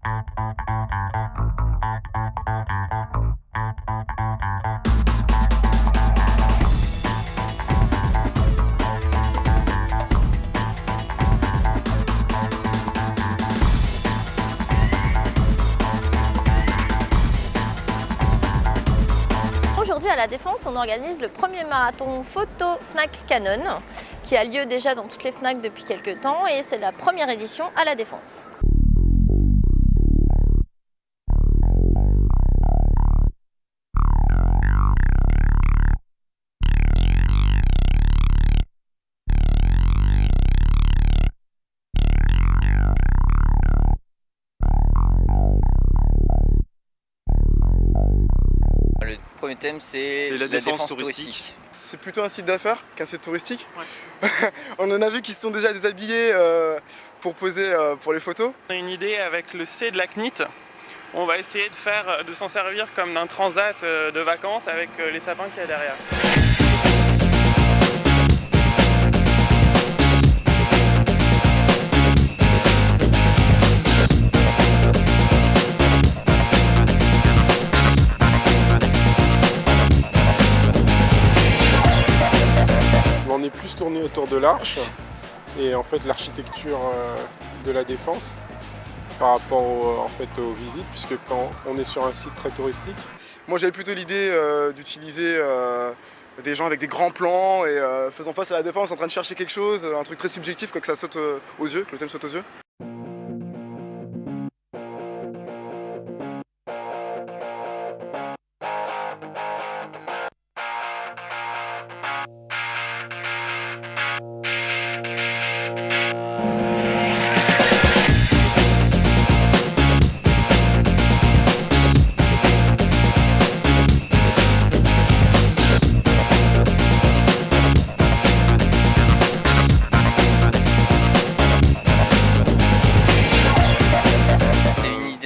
Aujourd'hui à la Défense, on organise le premier marathon photo Fnac Canon qui a lieu déjà dans toutes les Fnac depuis quelques temps et c'est la première édition à la Défense. Le premier thème, c'est la défense touristique. C'est plutôt un site d'affaires qu'un site touristique. Ouais. On en a vu qui se sont déjà déshabillés pour poser pour les photos. On a une idée avec le C de la CNIT. On va essayer de s'en servir comme d'un transat de vacances avec les sapins qu'il y a derrière. On est plus tourné autour de l'Arche et en fait l'architecture de la Défense par rapport aux visites, puisque quand on est sur un site très touristique. Moi j'avais plutôt l'idée d'utiliser des gens avec des grands plans et faisant face à la Défense en train de chercher quelque chose, un truc très subjectif, quoi, que ça saute aux yeux, que le thème saute aux yeux.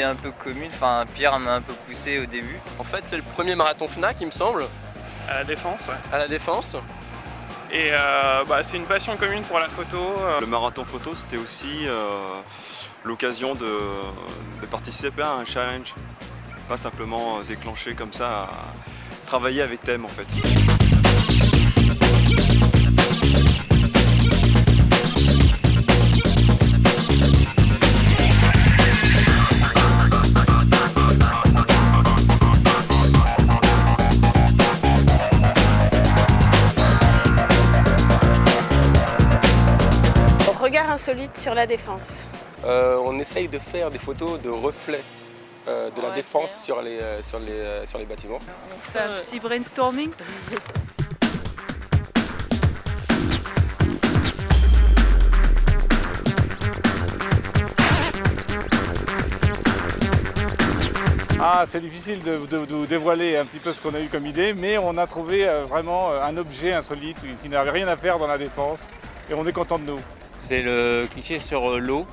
Un peu commune, enfin Pierre m'a un peu poussé au début. En fait c'est le premier marathon Fnac il me semble. À la Défense, ouais. À la Défense. Et c'est une passion commune pour la photo. Le marathon photo c'était aussi l'occasion de participer à un challenge. Pas simplement déclencher comme ça, travailler avec thème en fait. Regard insolite sur la Défense. On essaye de faire des photos de reflets de la Défense sur les bâtiments. On fait un petit brainstorming. Ah, c'est difficile de vous dévoiler un petit peu ce qu'on a eu comme idée, mais on a trouvé vraiment un objet insolite qui n'avait rien à faire dans la Défense et on est content de nous. C'est le cliché sur l'eau.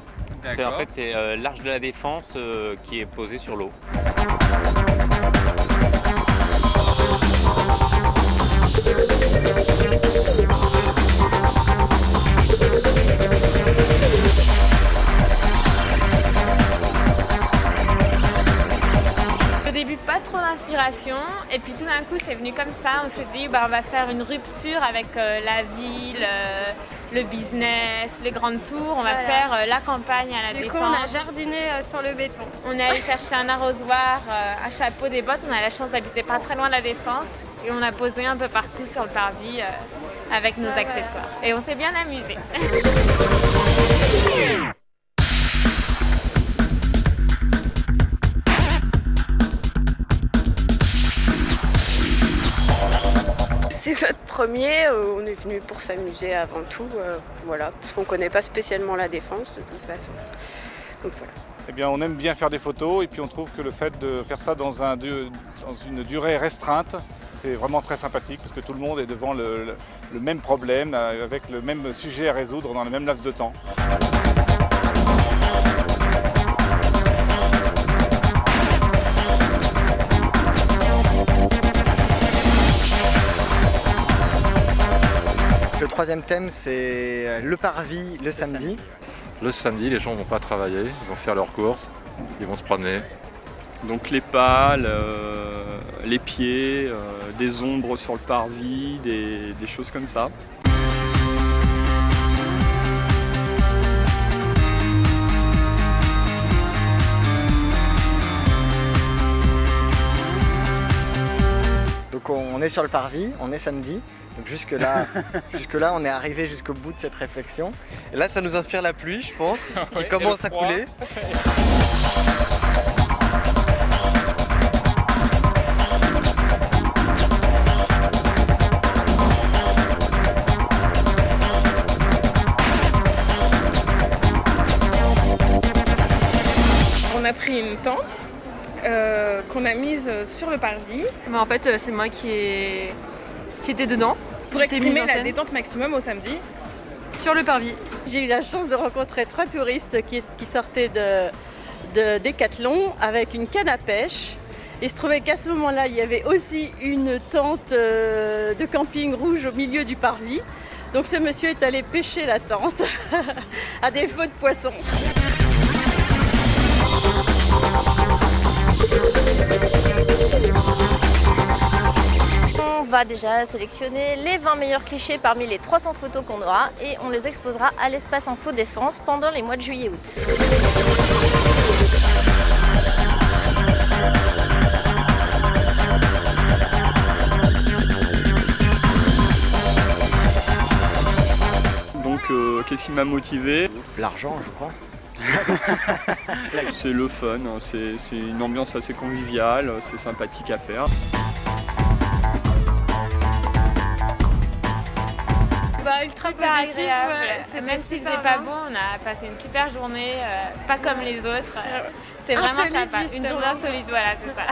C'est l'Arche de la Défense qui est posée sur l'eau. Au début, pas trop d'inspiration, et puis tout d'un coup, c'est venu comme ça. On s'est dit, on va faire une rupture avec la ville, le business, les grandes tours. On va faire la campagne à la Défense. Du coup, on a jardiné sur le béton. On est allé chercher un arrosoir, un chapeau, des bottes. On a la chance d'habiter pas très loin de la Défense, et on a posé un peu partout sur le parvis avec nos accessoires. Et on s'est bien amusé. C'est notre premier, on est venu pour s'amuser avant tout, voilà, parce qu'on ne connaît pas spécialement la Défense de toute façon. Donc voilà. Eh bien, on aime bien faire des photos et puis on trouve que le fait de faire ça dans une durée restreinte, c'est vraiment très sympathique parce que tout le monde est devant le même problème, avec le même sujet à résoudre dans le même laps de temps. Le troisième thème, c'est le parvis le samedi. Le samedi, les gens ne vont pas travailler, ils vont faire leurs courses Ils vont se promener. Donc les pales, les pieds, des ombres sur le parvis, des choses comme ça. Donc on est sur le parvis, on est samedi. Donc jusque-là, on est arrivé jusqu'au bout de cette réflexion. Et là, ça nous inspire la pluie, je pense, qui commence à couler. On a pris une tente qu'on a mise sur le parvis. En fait, c'est moi qui était dedans. Pour exprimer la détente maximum au samedi. Sur le parvis. J'ai eu la chance de rencontrer 3 touristes qui sortaient de Décathlon avec une canne à pêche. Il se trouvait qu'à ce moment-là, il y avait aussi une tente de camping rouge au milieu du parvis. Donc ce monsieur est allé pêcher la tente à défaut de poissons. On va déjà sélectionner les 20 meilleurs clichés parmi les 300 photos qu'on aura et on les exposera à l'espace Info Défense pendant les mois de juillet et août. Donc qu'est-ce qui m'a motivé? L'argent, je crois. C'est le fun, c'est une ambiance assez conviviale, c'est sympathique à faire. Ultra positif, même s'il faisait pas beau, on a passé une super journée, pas comme les autres. C'est vraiment sympa, une journée insolite, voilà, c'est ça.